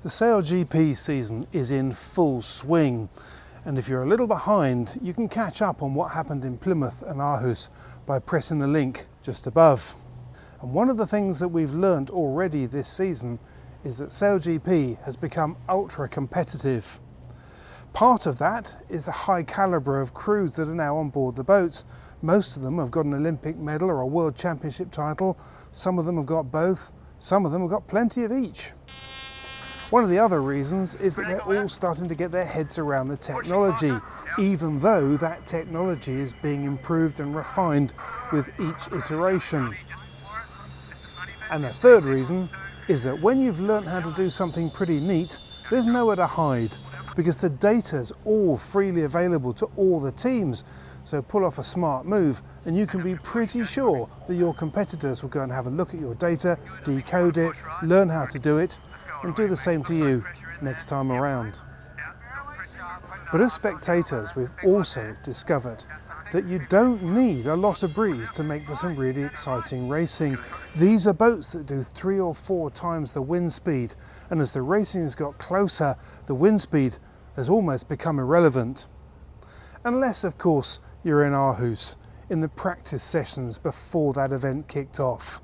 The SailGP season is in full swing, and if you're a little behind, you can catch up on what happened in Plymouth and Aarhus by pressing the link just above. And one of the things that we've learned already this season is that SailGP has become ultra competitive. Part of that is the high calibre of crews that are now on board the boats. Most of them have got an Olympic medal or a World Championship title. Some of them have got both. Some of them have got plenty of each. One of the other reasons is that they're all starting to get their heads around the technology, even though that technology is being improved and refined with each iteration. And the third reason is that when you've learnt how to do something pretty neat, there's nowhere to hide, because the data's all freely available to all the teams. So pull off a smart move and you can be pretty sure that your competitors will go and have a look at your data, decode it, learn how to do it, and do the same to you next time around. But as spectators, we've also discovered that you don't need a lot of breeze to make for some really exciting racing. These are boats that do 3 or 4 times the wind speed, and as the racing has got closer, the wind speed has almost become irrelevant. Unless, of course, you're in Aarhus, in the practice sessions before that event kicked off.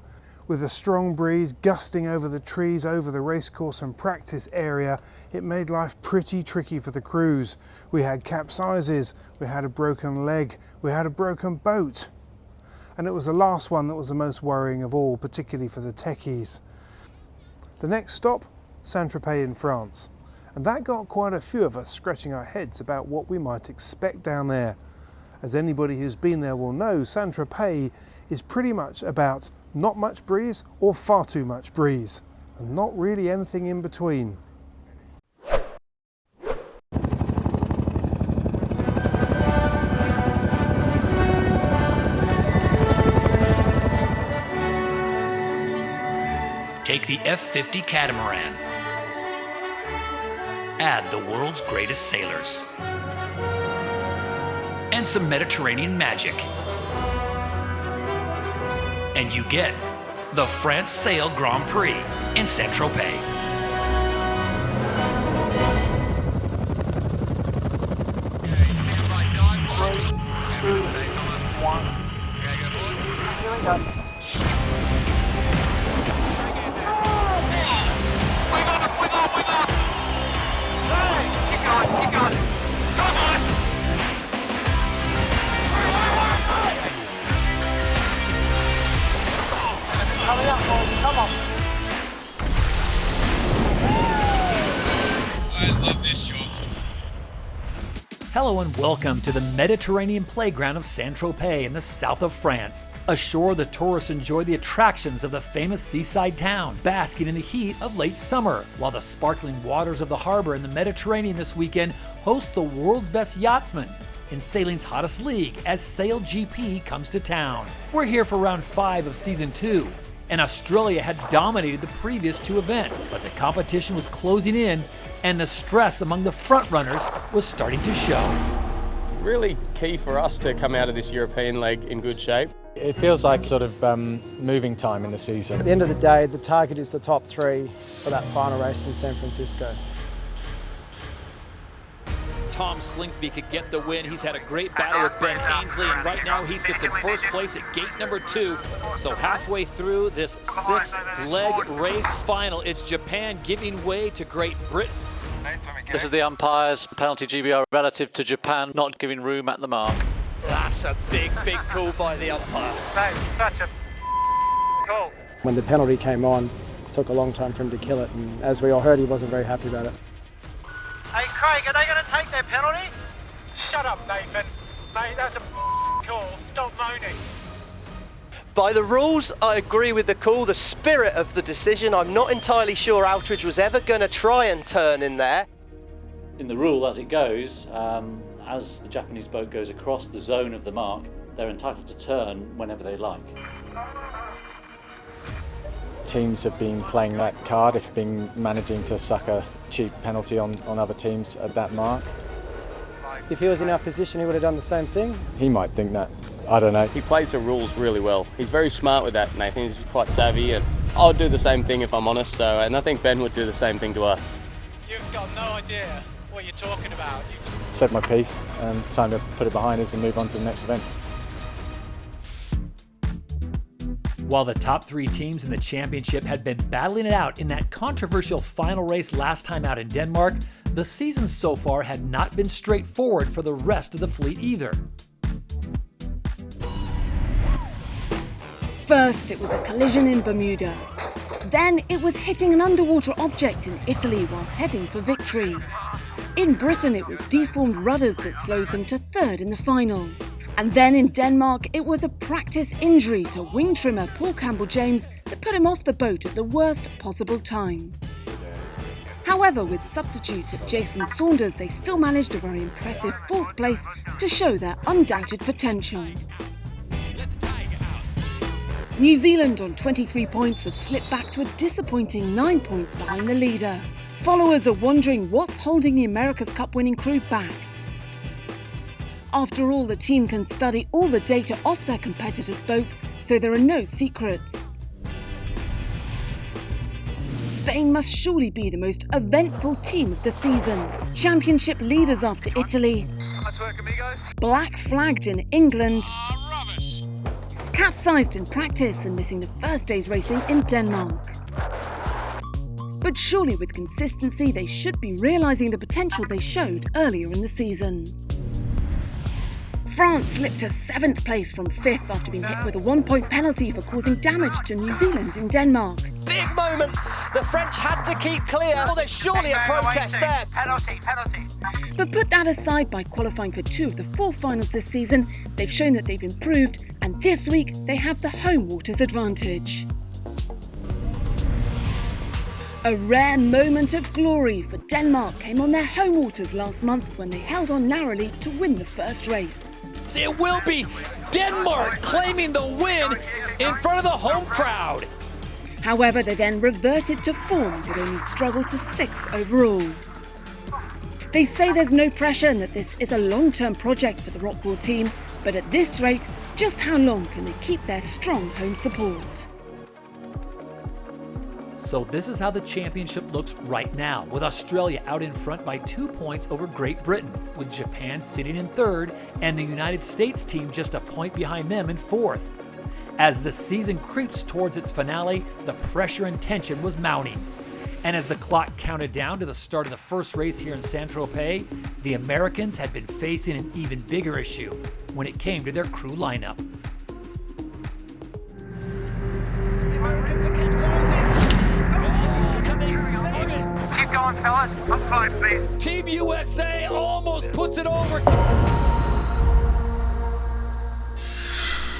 With a strong breeze gusting over the trees, over the racecourse and practice area, it made life pretty tricky for the crews. We had capsizes, we had a broken leg, we had a broken boat. And it was the last one that was the most worrying of all, particularly for the techies. The next stop, St Tropez in France. And that got quite a few of us scratching our heads about what we might expect down there. As anybody who's been there will know, St Tropez is pretty much about not much breeze or far too much breeze, and not really anything in between. Take the F-50 catamaran. Add the world's greatest sailors. And some Mediterranean magic. And you get the France Sail Grand Prix in St Tropez. Hello and welcome to the Mediterranean playground of St Tropez in the south of France. Ashore, the tourists enjoy the attractions of the famous seaside town, basking in the heat of late summer, while the sparkling waters of the harbor in the Mediterranean this weekend host the world's best yachtsmen in sailing's hottest league as SailGP comes to town. We're here for round 5 of season 2. And Australia had dominated the previous 2 events, but the competition was closing in and the stress among the front runners was starting to show. Really key for us to come out of this European leg in good shape. It feels like sort of moving time in the season. At the end of the day, the target is the top 3 for that final race in San Francisco. Tom Slingsby could get the win. He's had a great battle with Ben Ainsley, and right now he sits in first place at gate number 2. So halfway through this 6-leg race final, it's Japan giving way to Great Britain. This is the umpire's penalty GBR relative to Japan not giving room at the mark. That's a big call by the umpire. That is such a call. When the penalty came on, it took a long time for him to kill it, and as we all heard, he wasn't very happy about it. Hey Craig, are they going to take their penalty? Shut up, Nathan. Mate, that's a call. Stop moaning. By the rules, I agree with the call, the spirit of the decision. I'm not entirely sure Outridge was ever going to try and turn in there. In the rule as it goes, as the Japanese boat goes across the zone of the mark, they're entitled to turn whenever they like. Teams have been playing that card, have been managing to suck a cheap penalty on other teams at that mark. If he was in our position, he would have done the same thing. He might think that. I don't know. He plays the rules really well. He's very smart with that, Nathan. He's quite savvy, and I'll do the same thing if I'm honest. And I think Ben would do the same thing to us. You've got no idea what you're talking about. Said my piece, and time to put it behind us and move on to the next event. While the top 3 teams in the championship had been battling it out in that controversial final race last time out in Denmark, the season so far had not been straightforward for the rest of the fleet either. First, it was a collision in Bermuda. Then it was hitting an underwater object in Italy while heading for victory. In Britain, it was deformed rudders that slowed them to 3rd in the final. And then in Denmark, it was a practice injury to wing trimmer Paul Campbell-James that put him off the boat at the worst possible time. However, with substitute Jason Saunders, they still managed a very impressive 4th place to show their undoubted potential. New Zealand on 23 points have slipped back to a disappointing 9 points behind the leader. Followers are wondering what's holding the America's Cup winning crew back. After all, the team can study all the data off their competitors' boats, so there are no secrets. Spain must surely be the most eventful team of the season. Championship leaders after Italy. Nice work, amigos. Black flagged in England. Capsized in practice and missing the first day's racing in Denmark. But surely with consistency, they should be realising the potential they showed earlier in the season. France slipped to 7th place from 5th after being hit with a 1-point penalty for causing damage to New Zealand in Denmark. Big moment. The French had to keep clear. Well, there's surely a protest there. Penalty. But put that aside, by qualifying for 2 of the 4 finals this season, they've shown that they've improved, and this week they have the home waters advantage. A rare moment of glory for Denmark came on their home waters last month when they held on narrowly to win the first race. It will be Denmark claiming the win in front of the home crowd. However, they then reverted to form but only struggled to 6th overall. They say there's no pressure and that this is a long-term project for the Rockwool team, but at this rate, just how long can they keep their strong home support? So this is how the championship looks right now, with Australia out in front by 2 points over Great Britain, with Japan sitting in 3rd and the United States team just a point behind them in 4th. As the season creeps towards its finale, the pressure and tension was mounting. And as the clock counted down to the start of the first race here in St Tropez, the Americans had been facing an even bigger issue when it came to their crew lineup. The Americans are capsizing. Oh, can they save it? Keep going, fellas. Up 5, please. Team USA almost puts it over.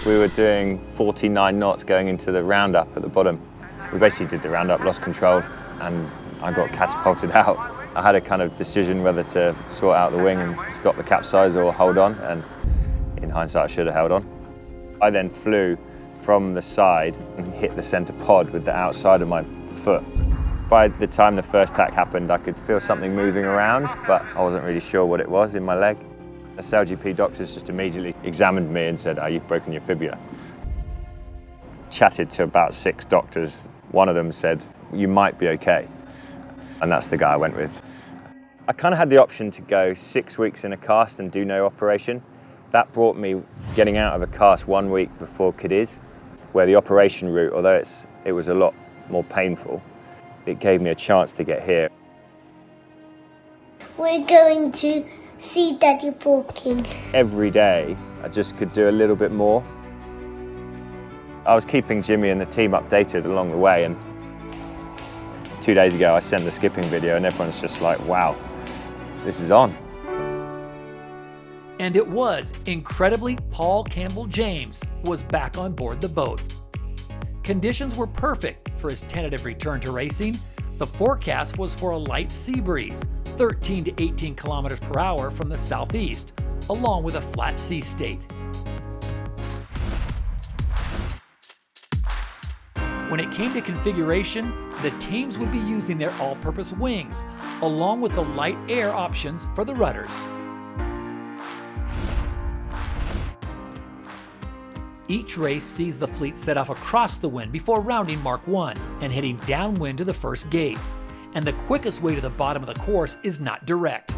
We were doing 49 knots going into the roundup at the bottom. We basically did the roundup, lost control, and I got catapulted out. I had a kind of decision whether to sort out the wing and stop the capsize or hold on, and in hindsight I should have held on. I then flew from the side and hit the centre pod with the outside of my foot. By the time the first tack happened, I could feel something moving around, but I wasn't really sure what it was in my leg. The SailGP doctors just immediately examined me and said, "Oh, you've broken your fibula." Chatted to about 6 doctors. One of them said, "You might be okay." And that's the guy I went with. I kind of had the option to go 6 weeks in a cast and do no operation. That brought me getting out of a cast 1 week before Cadiz, where the operation route, although it was a lot more painful, it gave me a chance to get here. We're going to see Daddy Porking. Every day, I just could do a little bit more. I was keeping Jimmy and the team updated along the way, and 2 days ago I sent the skipping video and everyone's just like, wow, this is on. And it was, incredibly, Paul Campbell-James was back on board the boat. Conditions were perfect for his tentative return to racing. The forecast was for a light sea breeze, 13 to 18 kilometers per hour from the southeast, along with a flat sea state. When it came to configuration, the teams would be using their all-purpose wings, along with the light air options for the rudders. Each race sees the fleet set off across the wind before rounding Mark 1 and heading downwind to the first gate. and the quickest way to the bottom of the course is not direct.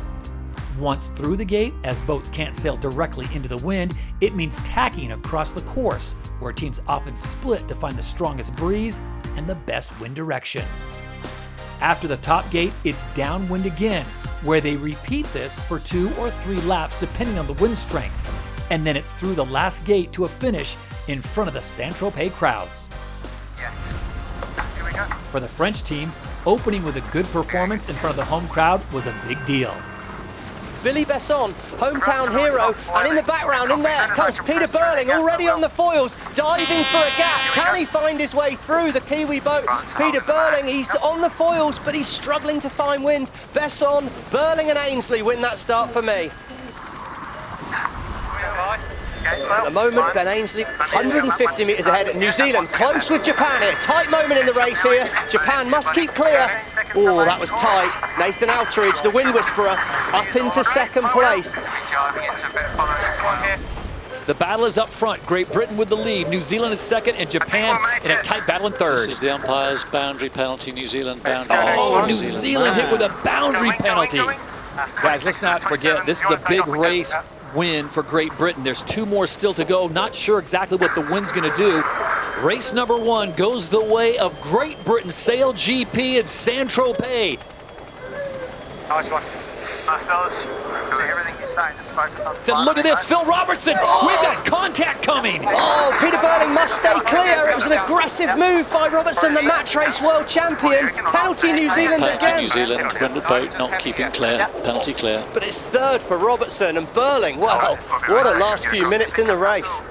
Once through the gate, as boats can't sail directly into the wind, it means tacking across the course, where teams often split to find the strongest breeze and the best wind direction. After the top gate, it's downwind again, where they repeat this for 2 or 3 laps depending on the wind strength, and then it's through the last gate to a finish in front of the St Tropez crowds. Yes. Here we go. For the French team, opening with a good performance in front of the home crowd was a big deal. Billy Besson, hometown hero, and in the background, in there, comes Peter Burling, already on the foils, diving for a gap. Can he find his way through the Kiwi boat? Peter Burling, he's on the foils, but he's struggling to find wind. Besson, Burling and Ainsley win that start for me. At the moment, Ben Ainsley, 150 metres ahead at New Zealand, close with Japan here. Tight moment in the race here. Japan must keep clear. Oh, that was tight. Nathan Outridge, the wind whisperer, up into second place. The battle is up front. Great Britain with the lead. New Zealand is second, and Japan in a tight battle in third. This is the umpire's boundary penalty. New Zealand boundary. Oh, New Zealand hit with a boundary penalty. Guys, let's not forget, this is a big race win for Great Britain. There's 2 more still to go. Not sure exactly what the wind's going to do. Race number 1 goes the way of Great Britain SailGP at St Tropez. Nice one. Nice fellas. Everything you say, just focus on. Look at this, Phil Robertson. We've got contact coming. Oh, Peter Burling must stay clear. It was an aggressive move by Robertson, the match race world champion. Penalty New Zealand Penalty again. New Zealand, when the boat not keeping clear. Penalty clear. But it's third for Robertson and Burling. Wow, what a last few minutes in the race.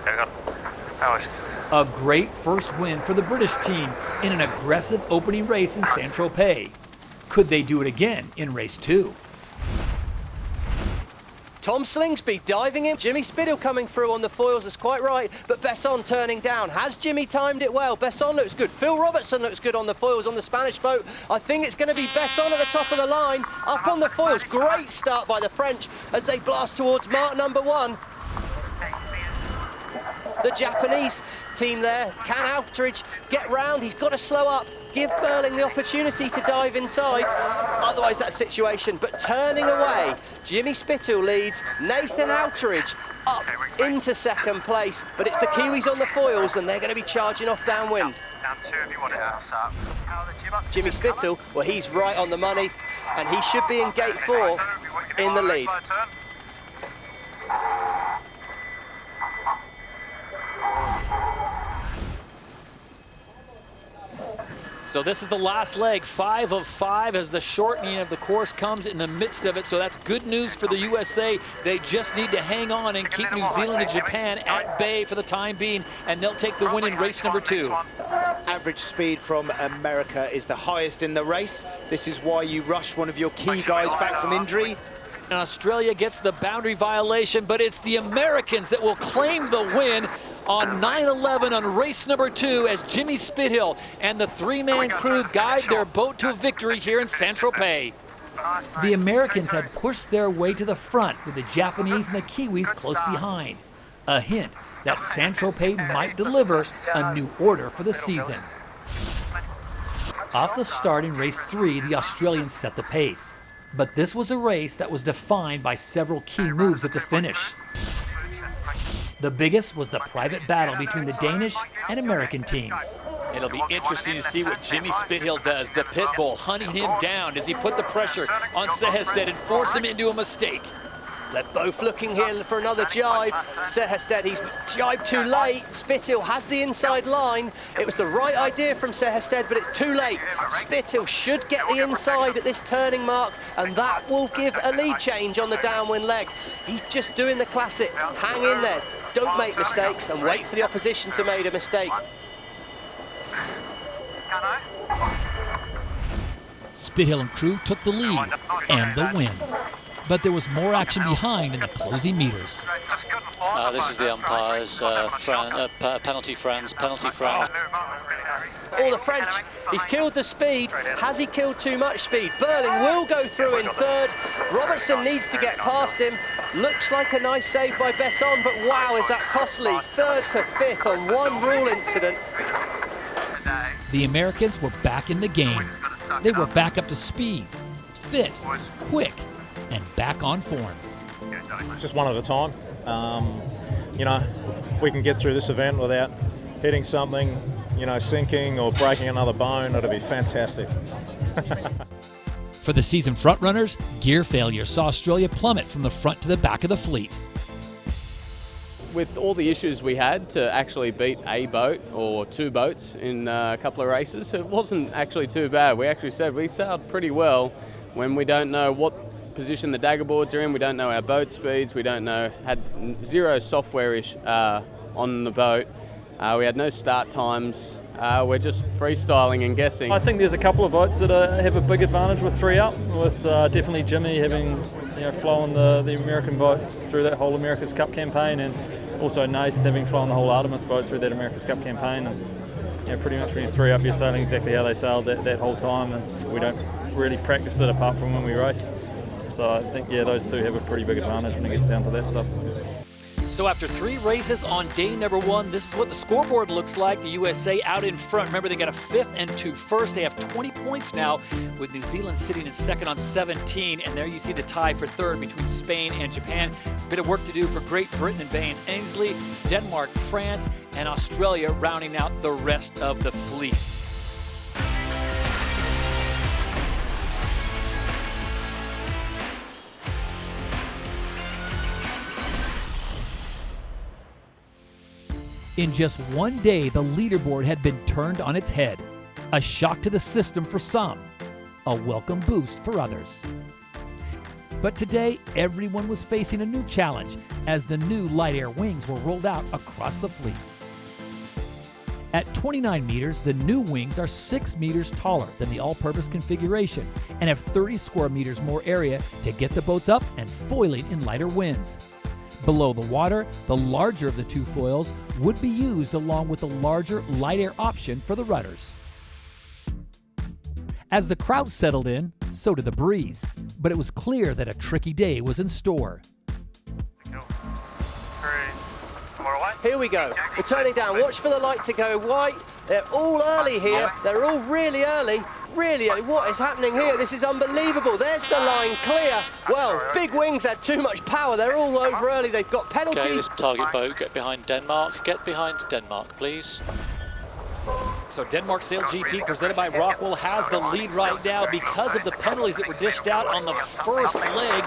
A great first win for the British team in an aggressive opening race in St Tropez. Could they do it again in race 2? Tom Slingsby diving in. Jimmy Spithill coming through on the foils is quite right, but Besson turning down. Has Jimmy timed it well? Besson looks good. Phil Robertson looks good on the foils on the Spanish boat. I think it's going to be Besson at the top of the line, up on the foils. Great start by the French as they blast towards mark number 1. The Japanese team there, can Outridge get round? He's got to slow up, give Burling the opportunity to dive inside. Otherwise that situation, but turning away, Jimmy Spithill leads, Nathan Outridge up into second place, but it's the Kiwis on the foils and they're going to be charging off downwind. Down 2 if you want it out. Jimmy Spithill, well, he's right on the money and he should be in gate 4 in the lead. So this is the last leg, 5 of 5 as the shortening of the course comes in the midst of it. So that's good news for the USA. They just need to hang on and keep New Zealand and Japan at bay for the time being, and they'll take the win in race number 2. Average speed from America is the highest in the race. This is why you rush one of your key guys back from injury. And Australia gets the boundary violation, but it's the Americans that will claim the win on 9/11 on race number 2 as Jimmy Spithill and the 3-man crew guide their boat to a victory here in St Tropez. The Americans had pushed their way to the front with the Japanese and the Kiwis close behind. A hint that St Tropez might deliver a new order for the season. Off the start in race 3, the Australians set the pace. But this was a race that was defined by several key moves at the finish. The biggest was the private battle between the Danish and American teams. It'll be interesting to see what Jimmy Spithill does. The pit bull hunting him down. Does he put the pressure on Sehested and force him into a mistake? They're both looking here for another jibe. Sehested, he's jibed too late. Spithill has the inside line. It was the right idea from Sehested, but it's too late. Spithill should get the inside at this turning mark, and that will give a lead change on the downwind leg. He's just doing the classic. Hang in there. Don't make mistakes and wait for the opposition to make a mistake. Spithill and crew took the lead and the win. But there was more action behind in the closing meters. This is the umpire's penalty, France. Oh, the French, he's killed the speed. Has he killed too much speed? Burling will go through in third. Robertson needs to get past him. Looks like a nice save by Besson, but wow, is that costly. Third to fifth on one rule incident. The Americans were back in the game. They were back up to speed, fit, quick, and back on form. It's just one at a time. You know, if we can get through this event without hitting something, you know, sinking or breaking another bone, it'll be fantastic. For the season frontrunners, gear failure saw Australia plummet from the front to the back of the fleet. With all the issues we had to actually beat a boat or two boats in a couple of races, it wasn't actually too bad. We actually said we sailed pretty well when we don't know what position the dagger boards are in, we don't know our boat speeds, we don't know, had zero software on the boat, we had no start times. We're just freestyling and guessing. I think there's a couple of boats that have a big advantage with 3 up, with definitely Jimmy having flown the American boat through that whole America's Cup campaign, and also Nath having flown the whole Artemis boat through that America's Cup campaign. And pretty much when you're 3 up, you're sailing exactly how they sailed that whole time, and we don't really practice it apart from when we race. So I think, those two have a pretty big advantage when it gets down to that stuff. So after 3 races on day number 1, this is what the scoreboard looks like. The USA out in front. Remember, they got a 5th and 2 first. They have 20 points now, with New Zealand sitting in 2nd on 17. And there you see the tie for 3rd between Spain and Japan. Bit of work to do for Great Britain and Ben Ainsley, Denmark, France, and Australia rounding out the rest of the fleet. In just one day, the leaderboard had been turned on its head. A shock to the system for some, a welcome boost for others. But today, everyone was facing a new challenge as the new light air wings were rolled out across the fleet. At 29 meters, the new wings are 6 meters taller than the all-purpose configuration and have 30 square meters more area to get the boats up and foiling in lighter winds. Below the water, the larger of the 2 foils would be used along with the larger light air option for the rudders. As the crowd settled in, so did the breeze, but it was clear that a tricky day was in store. Here we go. We're turning down. Watch for the light to go white. They're all early here. They're all really early. Really early. What is happening here? This is unbelievable. There's the line clear. Well, Big Wings had too much power. They're all over early. They've got penalties. Okay, this target boat, get behind Denmark. Get behind Denmark, please. So Denmark SailGP, presented by Rockwell, has the lead right now because of the penalties that were dished out on the first leg.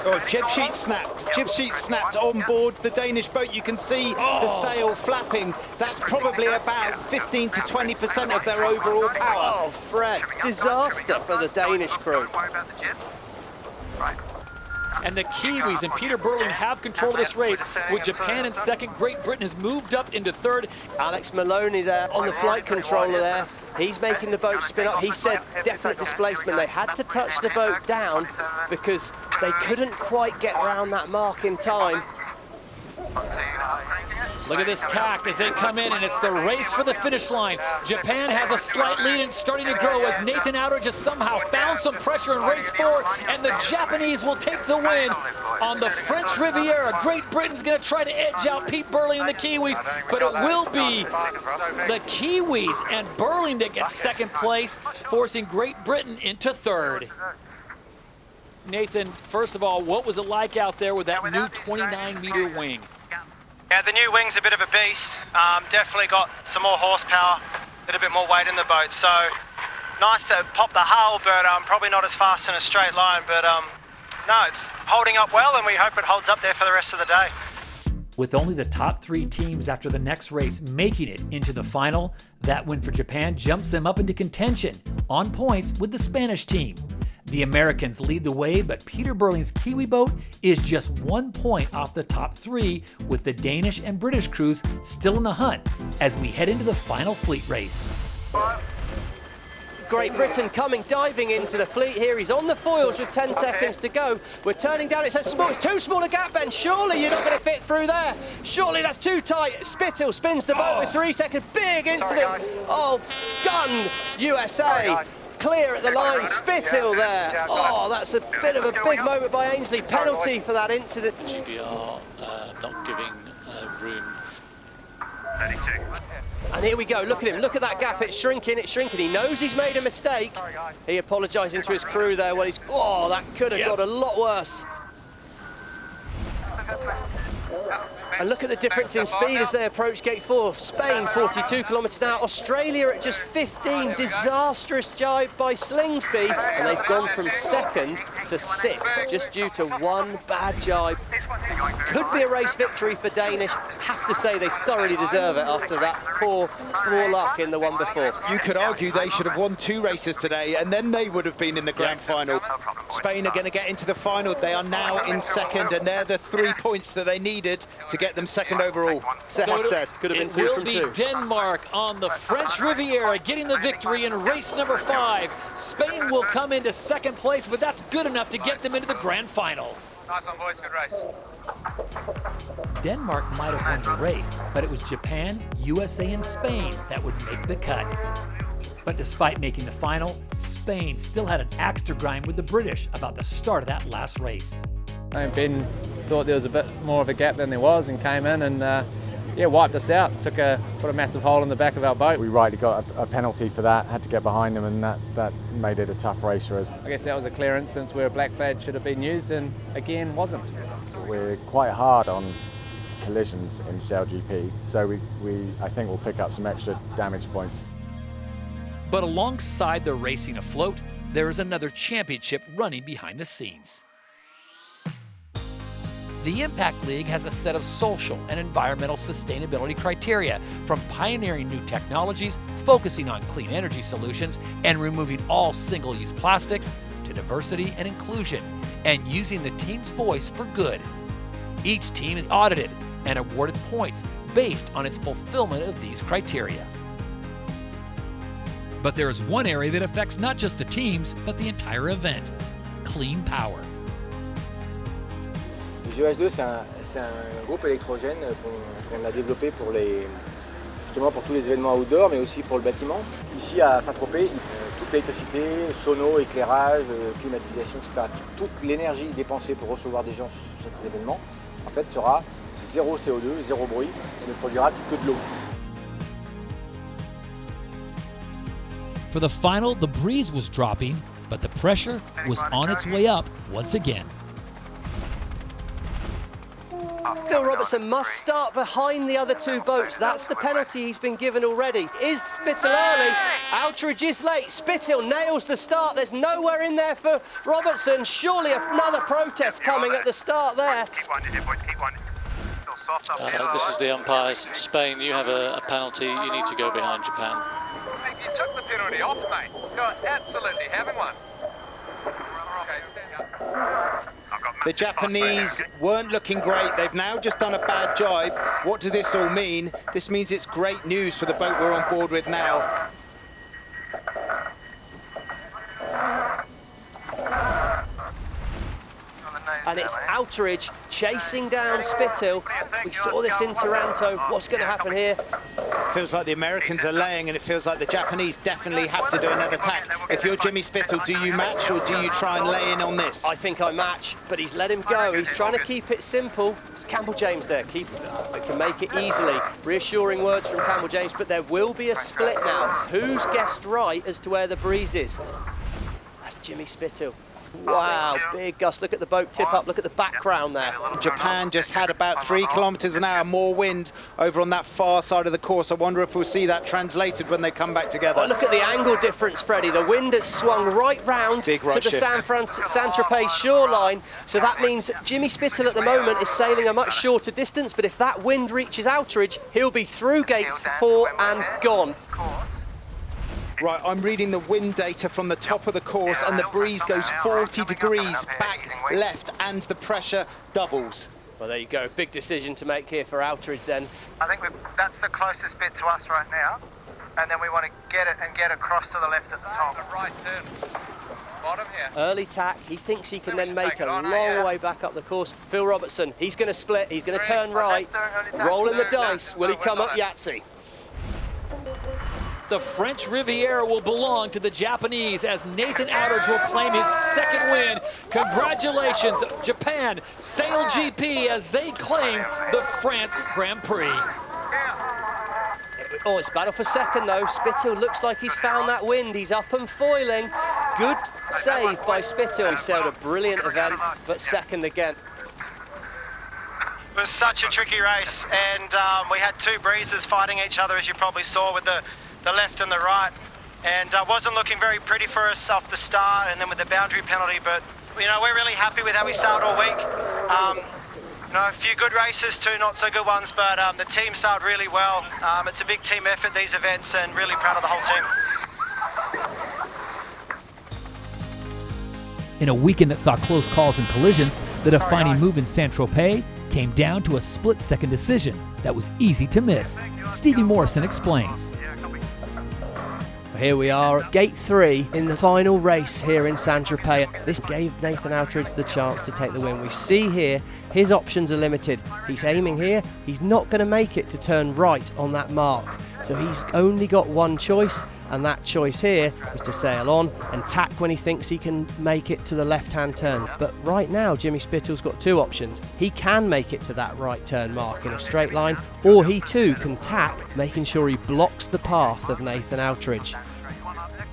Oh, jib sheet snapped. Jib sheet snapped on board the Danish boat. You can see the sail flapping. That's probably about 15 to 20% of their overall power. Oh, Fred, disaster for the Danish crew. And the Kiwis and Peter Burling have control of this race. With Japan in 2nd, Great Britain has moved up into 3rd. Alex Maloney there on the flight controller there. He's making the boat spin up. He said definite displacement. They had to touch the boat down because they couldn't quite get around that mark in time. Look at this tact as they come in, and it's the race for the finish line. Japan has a slight lead and starting to grow as Nathan Outridge has somehow found some pressure in race 4, and the Japanese will take the win on the French Riviera. Great Britain's going to try to edge out Pete Burling and the Kiwis, but it will be the Kiwis and Burling that get 2nd place, forcing Great Britain into 3rd. Nathan, first of all, what was it like out there with that new 29-meter wing? Yeah, the new wing's a bit of a beast. Definitely got some more horsepower, a little bit more weight in the boat. So nice to pop the hull, but probably not as fast in a straight line. But no, it's holding up well, and we hope it holds up there for the rest of the day. With only the top 3 teams after the next race making it into the final, that win for Japan jumps them up into contention on points with the Spanish team. The Americans lead the way, but Peter Burling's Kiwi boat is just 1 point off the top 3, with the Danish and British crews still in the hunt as we head into the final fleet race. Great Britain diving into the fleet here. He's on the foils with 10 seconds to go. We're turning down. It's too small a gap, Ben. Surely you're not going to fit through there. Surely that's too tight. Spithill spins the boat with 3 seconds. Big incident. Oh, gunned USA. Clear at the line, Spithill there. Oh, that's a bit of a big moment by Ainsley. Penalty for that incident. GBR not giving room. And here we go, look at him, look at that gap, it's shrinking, it's shrinking. He knows he's made a mistake. He apologising to his crew there. Well, oh, that could have got a lot worse. And look at the difference in speed as they approach gate 4. Spain, 42 kilometres an hour. Australia at just 15. Disastrous jibe by Slingsby. And they've gone from 2nd to 6th, just due to one bad jibe. Could be a race victory for Danish. Have to say they thoroughly deserve it after that poor luck in the one before. You could argue they should have won 2 races today, and then they would have been in the grand final. Spain are going to get into the final. They are now in 2nd, and they're the 3 points that they needed to get them 2nd overall. Sehested could have been 2 from 2. It will be Denmark on the French Riviera getting the victory in race number 5. Spain will come into 2nd place, but that's good enough to get them into the grand final. Nice one, boys. Good race. Denmark might have won the race, but it was Japan, USA, and Spain that would make the cut. But despite making the final, Spain still had an axe to grind with the British about the start of that last race. Ben thought there was a bit more of a gap than there was and came in and wiped us out. Put a massive hole in the back of our boat. We rightly got a penalty for that, had to get behind them, and that made it a tough race for us. I guess that was a clear instance where a black flag should have been used and again wasn't. We're quite hard on collisions in SailGP, so I think we'll pick up some extra damage points. But alongside the racing afloat, there is another championship running behind the scenes. The Impact League has a set of social and environmental sustainability criteria, from pioneering new technologies, focusing on clean energy solutions, and removing all single-use plastics, to diversity and inclusion, and using the team's voice for good. Each team is audited and awarded points based on its fulfillment of these criteria. But there is one area that affects not just the teams, but the entire event: clean power. GEH2, c'est un groupe électrogène qu'on a développé justement pour tous les événements outdoor, mais aussi pour le bâtiment. Ici à St Tropez, toute l'électricité, sono, éclairage, climatisation, etc., toute l'énergie dépensée pour recevoir des gens sur cet événement, en fait, sera zéro CO2, zéro bruit, et ne produira que de l'eau. For the final, the breeze was dropping, but the pressure was on its way up once again. Phil Robertson must start behind the other 2 boats. That's the penalty he's been given already. Is Spithill early? Outeridge is late. Spithill nails the start. There's nowhere in there for Robertson. Surely another protest coming at the start there. This is the umpires. Spain, you have a penalty. You need to go behind Japan. You took the penalty off, mate. You're absolutely having one. Okay, stand up. The Japanese weren't looking great. They've now just done a bad jibe. What does this all mean? This means it's great news for the boat we're on board with now. And it's Outeridge chasing down Spithill. We saw this in Taranto. What's going to happen here? Feels like the Americans are laying, and it feels like the Japanese definitely have to do another tack. If you're Jimmy Spithill, do you match or do you try and lay in on this? I think I match, but he's let him go. He's trying to keep it simple. It's Campbell James there. They can make it easily. Reassuring words from Campbell James, but there will be a split now. Who's guessed right as to where the breeze is? That's Jimmy Spithill. Wow, big gust. Look at the boat tip up. Look at the background there. Japan just had about 3 kilometres an hour more wind over on that far side of the course. I wonder if we'll see that translated when they come back together. Oh, look at the angle difference, Freddie. The wind has swung right round to the shift. St Tropez shoreline. So that means Jimmy Spithill at the moment is sailing a much shorter distance, but if that wind reaches Outeridge, he'll be through gate 4 and gone. Right, I'm reading the wind data from the top of the course, and the breeze goes 40 degrees back left, and the pressure doubles. Well, there you go. Big decision to make here for Outeridge then. I think that's the closest bit to us right now, and then we want to get it and get across to the left at the top. The right turn. Bottom here. Early tack. He thinks he can then make a long way back up the course. Phil Robertson, he's going to split. He's going to turn right. Rolling the dice. Will he come up Yahtzee? The French Riviera will belong to the Japanese as Nathan Outeridge will claim his 2nd win. Congratulations, Japan SailGP, as they claim the France Grand Prix. Oh, it's battle for second though. Spithill looks like he's found that wind. He's up and foiling. Good save by Spithill. He sailed a brilliant event, but second again. It was such a tricky race, and we had two breezes fighting each other, as you probably saw, with the left and the right. And wasn't looking very pretty for us off the start, and then with the boundary penalty. But you know, we're really happy with how we sailed all week. You know, a few good races, two not so good ones, but the team sailed really well. It's a big team effort, these events, and really proud of the whole team. In a weekend that saw close calls and collisions, the defining move in St Tropez came down to a split-second decision that was easy to miss. Stevie Morrison explains. Here we are at Gate 3 in the final race here in St Tropez. This gave Nathan Outridge the chance to take the win. We see here his options are limited. He's aiming here. He's not going to make it to turn right on that mark. So he's only got one choice, and that choice here is to sail on and tack when he thinks he can make it to the left-hand turn. But right now, Jimmy Spitill's got two options. He can make it to that right turn mark in a straight line, or he too can tack, making sure he blocks the path of Nathan Outridge.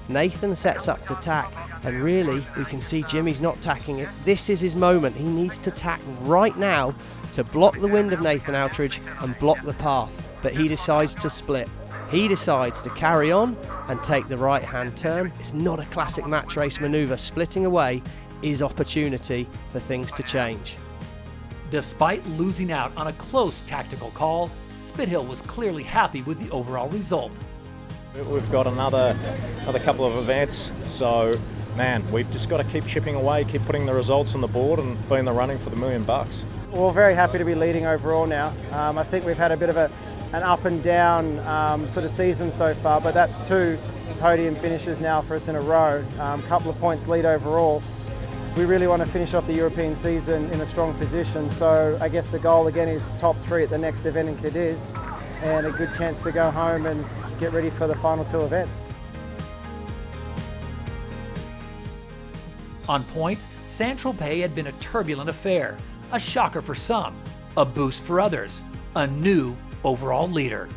Nathan sets up to tack, and really we can see Jimmy's not tacking it. This is his moment. He needs to tack right now to block the wind of Nathan Outridge and block the path, but he decides to split. He decides to carry on and take the right-hand turn. It's not a classic match race manoeuvre. Splitting away is opportunity for things to change. Despite losing out on a close tactical call, Spithill was clearly happy with the overall result. We've got another couple of events, so man, we've just got to keep chipping away, keep putting the results on the board and be in the running for the $1 million. We're very happy to be leading overall now. I think we've had a bit of an up and down sort of season so far, but that's 2 podium finishes now for us in a row. Couple of points lead overall. We really want to finish off the European season in a strong position, so I guess the goal again is top 3 at the next event in Cadiz, and a good chance to go home and get ready for the final 2 events. On points, St Tropez had been a turbulent affair, a shocker for some, a boost for others, a new overall leader.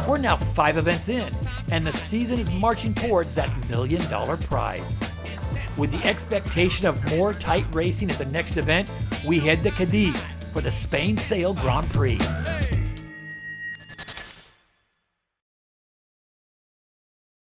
We're now 5 events in, and the season is marching towards that $1 million prize. With the expectation of more tight racing at the next event, we head to Cadiz for the Spain Sail Grand Prix.